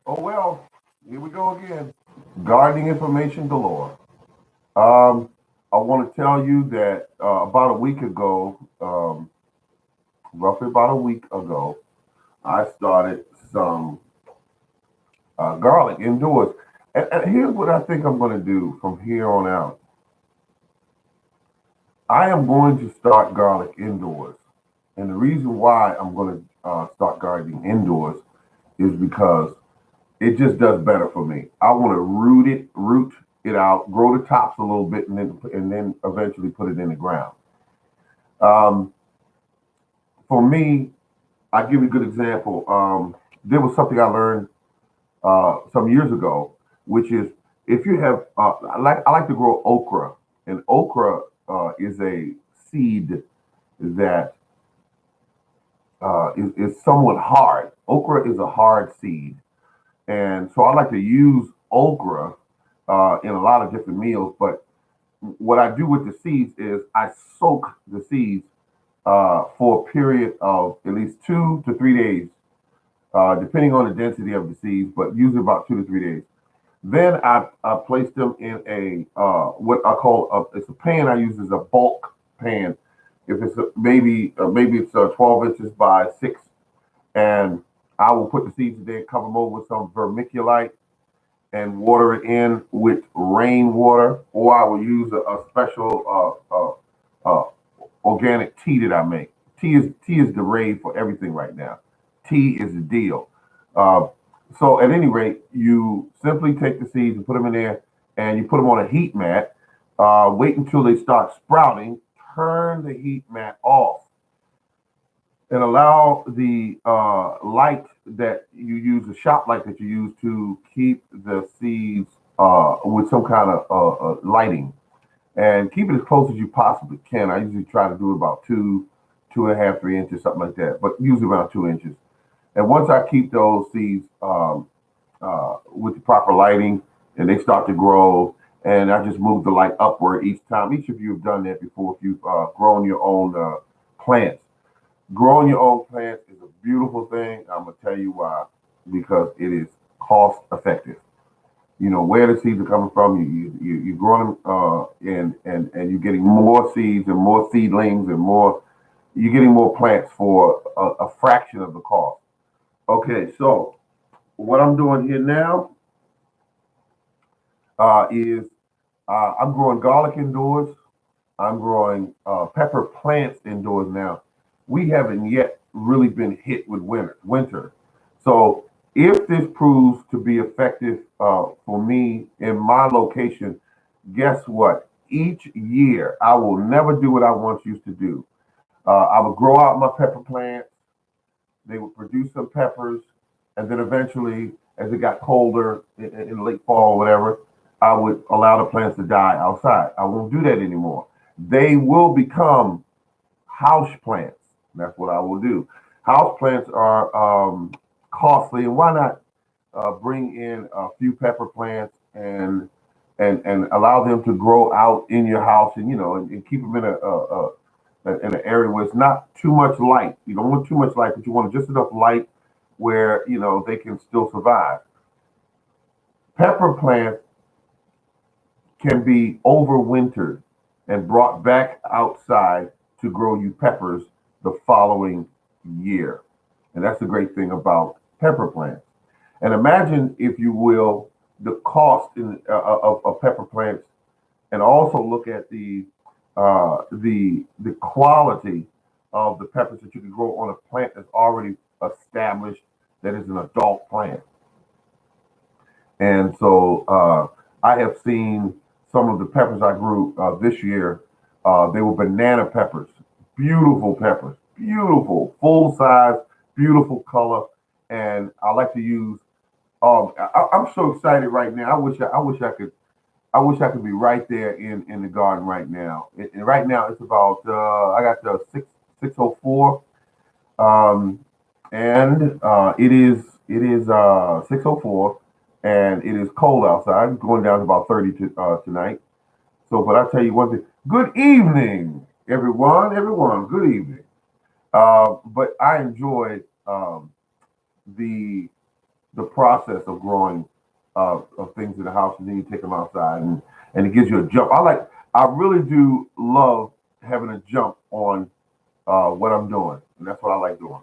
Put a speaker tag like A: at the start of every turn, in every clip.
A: Oh well, here we go again. Gardening information galore. Um, I want to tell you that about a week ago, roughly about a week ago, I started some garlic indoors. And here's what I think I'm going to do from here on out. I am going to start garlic indoors, and the reason why I'm going to start gardening indoors is because it just does better for me. I want to root it out, grow the tops a little bit, and then eventually put it in the ground. Um, for me, I give you a good example. There was something I learned some years ago, which is if you have, I like to grow okra, and okra is a seed that is somewhat hard. Okra is a hard seed, and so I like to use okra in a lot of different meals. But what I do with the seeds is I soak the seeds for a period of at least 2 to 3 days, depending on the density of the seeds, but usually about 2 to 3 days. Then I place them in a what I call it's a pan I use as a bulk pan. If it's maybe it's 12 inches by 6, and I will put the seeds in there, cover them over with some vermiculite, and water it in with rainwater, or I will use a special organic tea that I make. Tea is the rave for everything right now. Tea is the deal. Uh, so at any rate, you simply take the seeds and put them in there, and you put them on a heat mat. Wait until they start sprouting. Turn the heat mat off and allow the light that you use, the shop light that you use, to keep the seeds with some kind of lighting, and keep it as close as you possibly can. I usually try to do about 2.5, 3 inches, something like that, but usually around 2 inches. And once I keep those seeds with the proper lighting, and they start to grow, and I just move the light upward each time. Each of you have done that before if you've grown your own plants. Growing your own plants is a beautiful thing. I'm gonna tell you why. Because it is cost effective. You know where the seeds are coming from. You growing them, and you're getting more seeds and more seedlings and more. You're getting more plants for a fraction of the cost. Okay, so what I'm doing here now is I'm growing garlic indoors. I'm growing pepper plants indoors now. We haven't yet really been hit with winter. So if this proves to be effective for me in my location, guess what? Each year I will never do what I once used to do. I would grow out my pepper plants. They would produce some peppers, and then eventually, as it got colder in late fall or whatever, I would allow the plants to die outside. I won't do that anymore. They will become house plants. That's what I will do. House plants are costly, and why not bring in a few pepper plants and allow them to grow out in your house, and and keep them in an area where it's not too much light. You don't want too much light, but you want just enough light where they can still survive. Pepper plants can be overwintered and brought back outside to grow you peppers the following year. And that's the great thing about pepper plants. And imagine, if you will, the cost of pepper plants, and also look at the quality of the peppers that you can grow on a plant that's already established, that is an adult plant. And so I have seen some of the peppers I grew this year. They were banana peppers, beautiful, full size, beautiful color. And I like to use. I'm so excited right now. I wish I could be right there in the garden right now. And right now it's about I got the 6:04, um, and it is 6:04, and it is cold outside. It's going down to about 30 tonight. So, but I tell you one thing. Good evening, everyone. Everyone, good evening. But I enjoy the the process of growing of things in the house, and then you take them outside, and it gives you a jump. I really do love having a jump on what I'm doing, and that's what I like doing,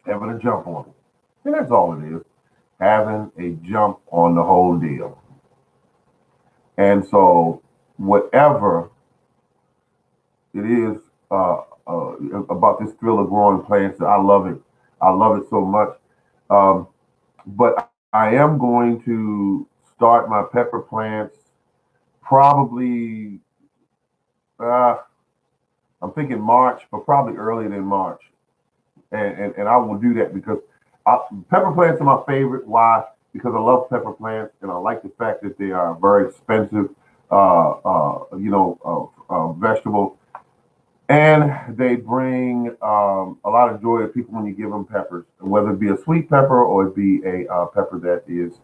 A: having a jump on it, and that's all it is, having a jump on the whole deal. And so, whatever it is about this thrill of growing plants, I love it. I love it so much. Um, but I am going to start my pepper plants probably. Uh, I'm thinking March, but probably earlier than March, and I will do that because pepper plants are my favorite. Why? Because I love pepper plants, and I like the fact that they are very expensive, vegetable, and they bring a lot of joy to people when you give them peppers, whether it be a sweet pepper or it be a pepper that is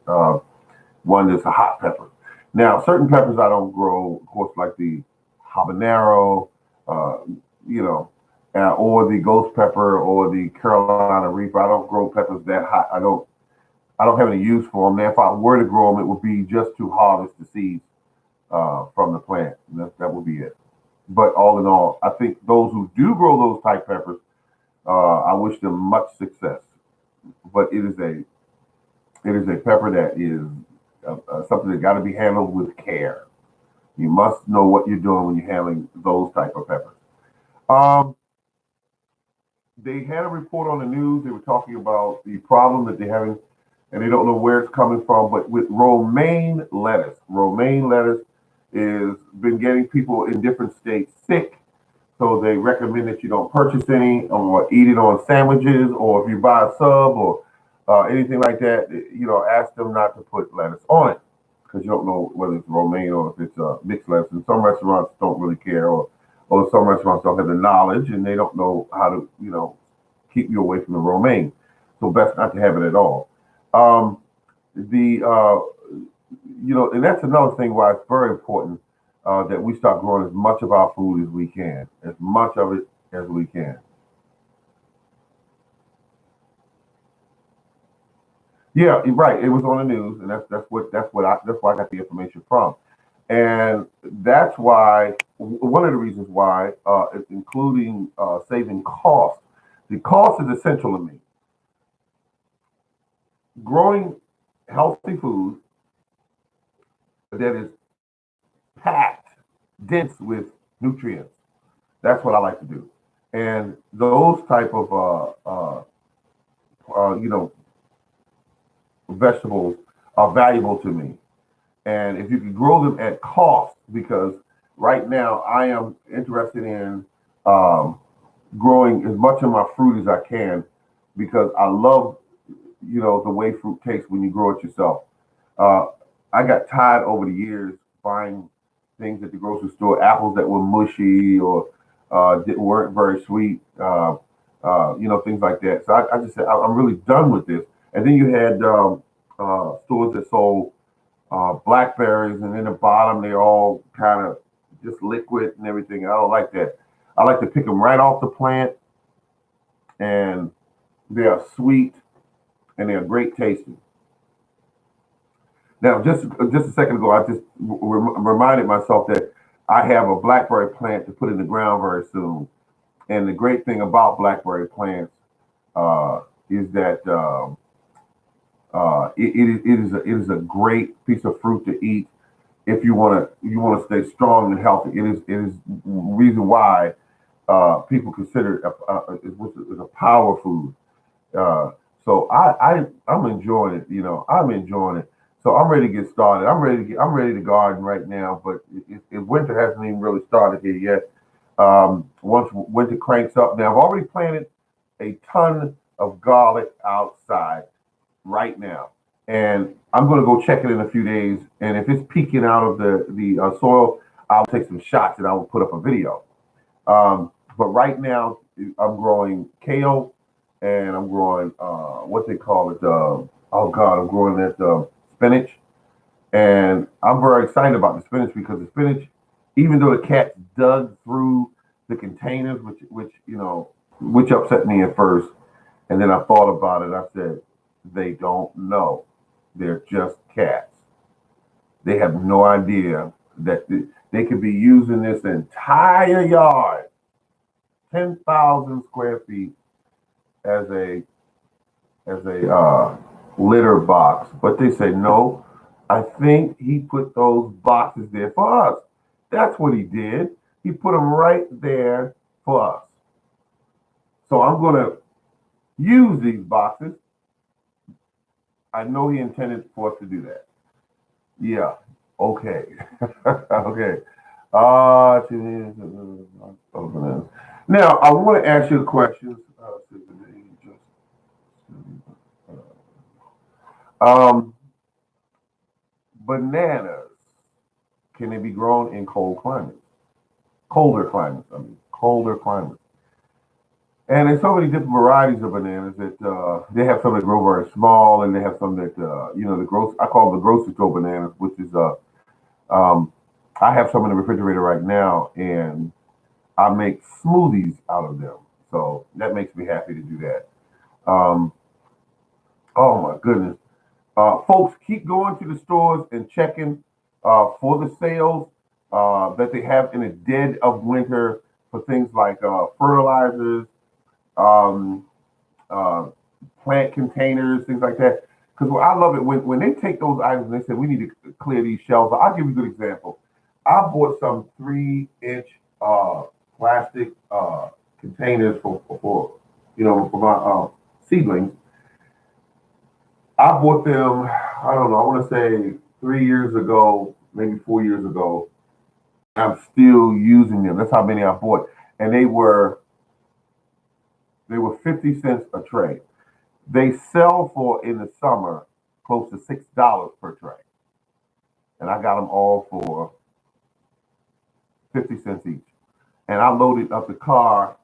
A: one that's a hot pepper. Now, certain peppers I don't grow, of course, like the habanero, uh, you know, or the ghost pepper or the Carolina Reaper. I don't grow peppers that hot. I don't have any use for them. Now, if I were to grow them, it would be just to harvest the seeds from the plant. And that would be it. But all in all, I think those who do grow those type peppers, I wish them much success. But it is a pepper that is something that got to be handled with care. You must know what you're doing when you're handling those type of peppers. Um, they had a report on the news. They were talking about the problem that they're having, and they don't know where it's coming from. But with romaine lettuce is been getting people in different states sick. So they recommend that you don't purchase any or eat it on sandwiches, or if you buy a sub or anything like that, ask them not to put lettuce on it because you don't know whether it's romaine or if it's mixed lettuce. And some restaurants don't really care, or some restaurants don't have the knowledge and they don't know how to, keep you away from the romaine. So best not to have it at all. Um, the and that's another thing why it's very important that we start growing as much of our food as we can, as much of it as we can. Yeah, you're right. It was on the news, and that's why I got the information from, and that's why one of the reasons why, including saving cost. The cost is essential to me. Growing healthy food that is packed, dense with nutrients. That's what I like to do, and those type of you know vegetables are valuable to me. And if you can grow them at cost, because right now I am interested in um, growing as much of my fruit as I can, because I love the way fruit tastes when you grow it yourself. Uh, I got tired over the years buying things at the grocery store, apples that were mushy or weren't very sweet, things like that. So I just said, I'm really done with this. And then you had stores that sold blackberries, and in the bottom they're all kind of just liquid and everything. I don't like that. I like to pick them right off the plant, and they are sweet and they are great tasting. Now, just a second ago, I just reminded myself that I have a blackberry plant to put in the ground very soon. And the great thing about blackberry plants is that it is a great piece of fruit to eat if you want to stay strong and healthy. It is reason why people consider it a power food. Uh, so I'm enjoying it. I'm enjoying it. So I'm ready to get started. I'm ready to garden right now. But if winter hasn't even really started here yet, once winter cranks up, now I've already planted a ton of garlic outside right now, and I'm going to go check it in a few days. And if it's peeking out of the soil, I'll take some shots and I will put up a video. But right now, I'm growing kale, and I'm growing what they call it. Oh God, I'm growing that spinach, and I'm very excited about the spinach because the spinach, even though the cats dug through the containers, which upset me at first, and then I thought about it. I said, They don't know. They're just cats. They have no idea that they could be using this entire yard, 10,000 square feet, as a litter box. But they say no. I think he put those boxes there for us. That's what he did. He put them right there for us. So I'm going to use these boxes. I know he intended for us to do that. Yeah. Okay. Okay. Now I want to ask you a question. Um, Bananas, can they be grown in cold climates? Colder climates, I mean, colder climates. And there's so many different varieties of bananas that they have some that grow very small, and they have some that the gross. I call them the grocery store bananas, which is um, I have some in the refrigerator right now, and I make smoothies out of them. So that makes me happy to do that. Um, oh my goodness. Folks, keep going to the stores and checking for the sales that they have in the dead of winter for things like fertilizers, um, uh, plant containers, things like that. Because I love it when they take those items and they say we need to clear these shelves. I'll give you a good example. I bought some 3-inch plastic containers for my seedlings. I bought them, I don't know, I want to say 3 years ago, maybe 4 years ago. I'm still using them. That's how many I bought. And they were 50 cents a tray. They sell for in the summer close to $6 per tray. And I got them all for 50 cents each. And I loaded up the car.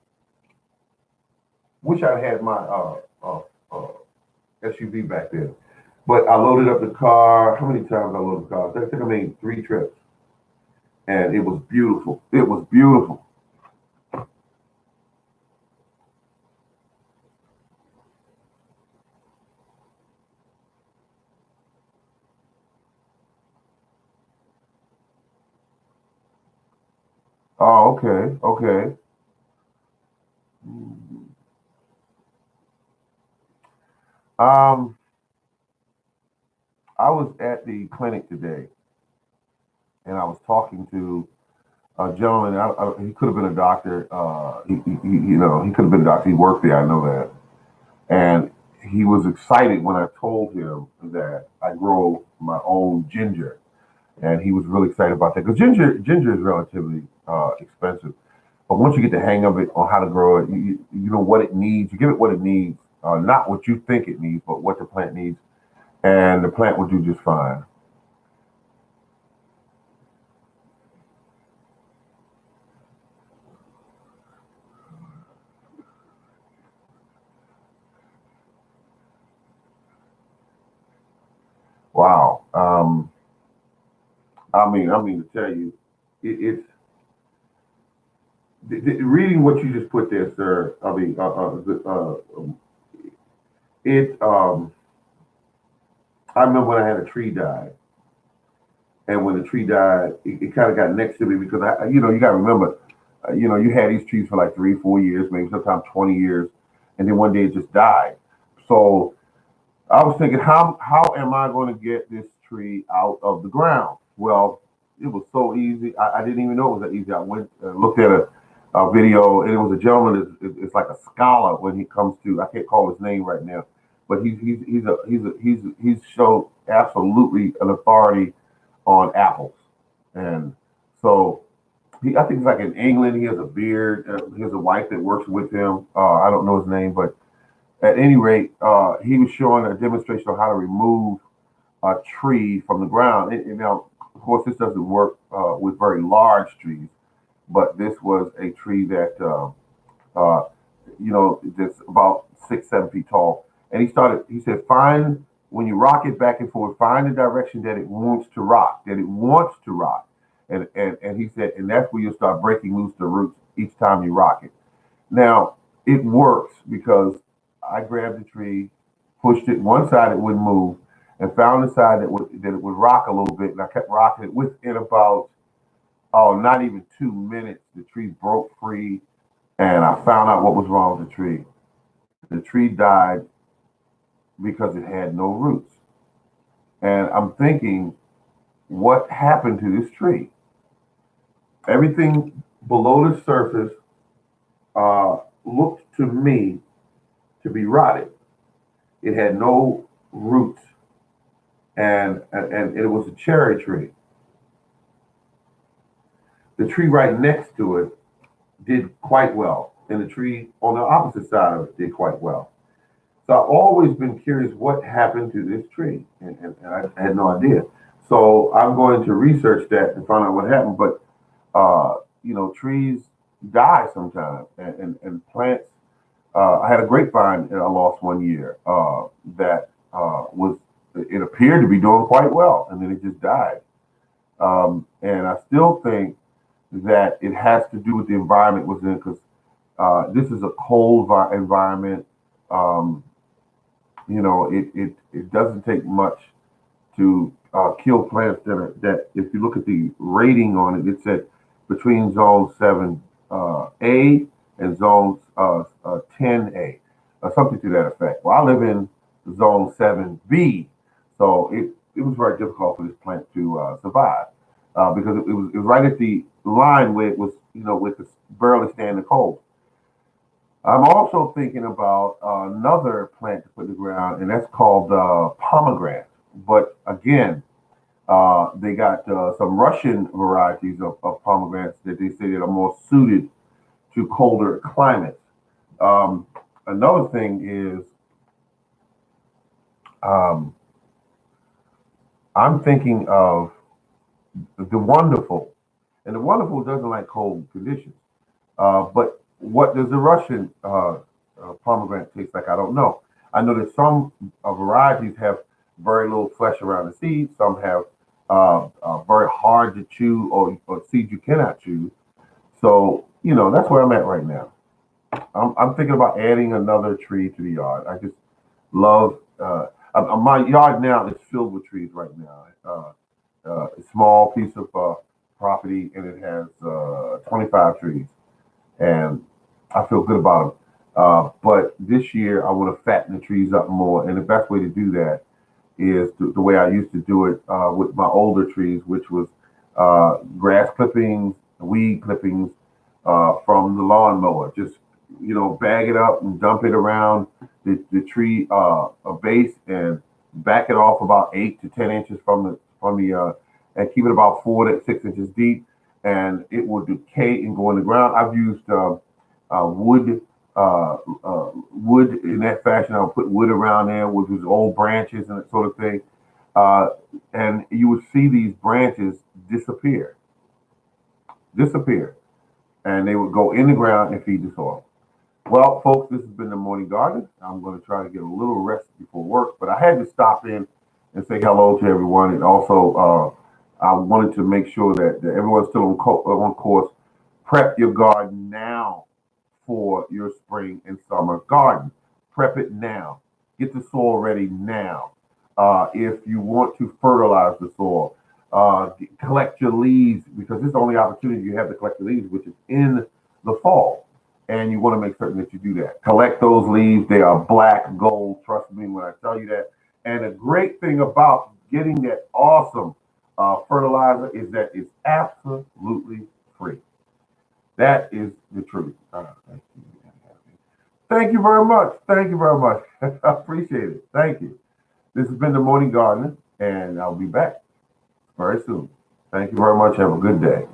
A: Wish I had my uh, SUV back then. But I loaded up the car. How many times I loaded the car? I think I made 3 trips. And it was beautiful. It was beautiful. Oh, okay, okay. Um, I was at the clinic today, and I was talking to a gentleman. He could have been a doctor. He could have been a doctor. He worked there. I know that. And he was excited when I told him that I grow my own ginger, and he was really excited about that because ginger is relatively expensive. But once you get the hang of it on how to grow it, you know what it needs. You give it what it needs, not what you think it needs, but what the plant needs, and the plant will do just fine. Wow. I mean to tell you, it's reading what you just put there, sir. I mean, it. I remember when I had a tree die, and when the tree died, it kind of got next to me because you got to remember, you had these trees for like 3, 4 years, maybe sometimes 20 years, and then one day it just died. So I was thinking, how am I going to get this tree out of the ground? Well, it was so easy. I didn't even know it was that easy. I went looked at a video, and it was a gentleman. It's like a scholar when he comes to. I can't call his name right now, but he's so absolutely an authority on apples, and so I think he's like in England. He has a beard. He has a wife that works with him. I don't know his name, but at any rate, he was showing a demonstration of how to remove a tree from the ground. And now, of course, this doesn't work with very large trees, but this was a tree that, that's about 6, 7 feet tall. And he said, when you rock it back and forth, find the direction that it wants to rock, that it wants to rock. And he said, and that's where you'll start breaking loose the roots each time you rock it. Now, it works because I grabbed the tree, pushed it one side it wouldn't move, and found the side that it would rock a little bit, and I kept rocking it. Within about not even 2 minutes, the tree broke free, and I found out what was wrong with the tree. The tree died because it had no roots, and I'm thinking, what happened to this tree? Everything below the surface looked to me to be rotted. It had no roots, and it was a cherry tree. The tree right next to it did quite well, and the tree on the opposite side of it did quite well. So I've always been curious what happened to this tree, and I had no idea. So I'm going to research that and find out what happened. But trees die sometimes, and plants. I had a grapevine I lost one year that was it appeared to be doing quite well, and then it just died. And I still think that it has to do with the environment it was in, because this is a cold environment. Um, it doesn't take much to kill plants that if you look at the rating on it, it said between zone 7A and zone 10A, something to that effect. Well, I live in zone 7B, so it was very difficult for this plant to survive because it was right at the line where it was, with the barely stand the cold. I'm also thinking about another plant to put in the ground, and that's called pomegranate. But again, they got some Russian varieties of pomegranates that they say that are more suited to colder climates. Um, Another thing is um, I'm thinking of the wonderful, and the wonderful doesn't like cold conditions. But what does the Russian pomegranate taste like? I don't know. I know that some varieties have very little flesh around the seeds. Some have very hard to chew, or seeds you cannot chew. So that's where I'm at right now. I'm thinking about adding another tree to the yard. I just love my yard now is filled with trees right now. A small piece of property, and it has 25 trees, and I feel good about them. But this year, I want to fatten the trees up more, and the best way to do that is the way I used to do it with my older trees, which was grass clippings, weed clippings from the lawnmower. Just bag it up and dump it around the tree base, and back it off about 8 to 10 inches from the and keep it about 4 to 6 inches deep, and it will decay and go in the ground. I've used wood. Wood in that fashion. I'll put wood around there, which was old branches and that sort of thing. Uh, and you would see these branches disappear, disappear, and they would go in the ground and feed the soil. Well, folks, this has been the Morning Garden. I'm going to try to get a little rest before work, but I had to stop in and say hello to everyone, and also I wanted to make sure that everyone's still on course. Prep your garden now for your spring and summer garden. Prep it now. Get the soil ready now. If you want to fertilize the soil, collect your leaves, because this is the only opportunity you have to collect the leaves, which is in the fall. And you want to make certain that you do that. Collect those leaves. They are black gold. Trust me when I tell you that. And the great thing about getting that awesome fertilizer is that it's absolutely free. That is the truth. Thank you very much. Thank you very much. I appreciate it. Thank you. This has been the Morning Gardener, and I'll be back very soon. Thank you very much. Have a good day.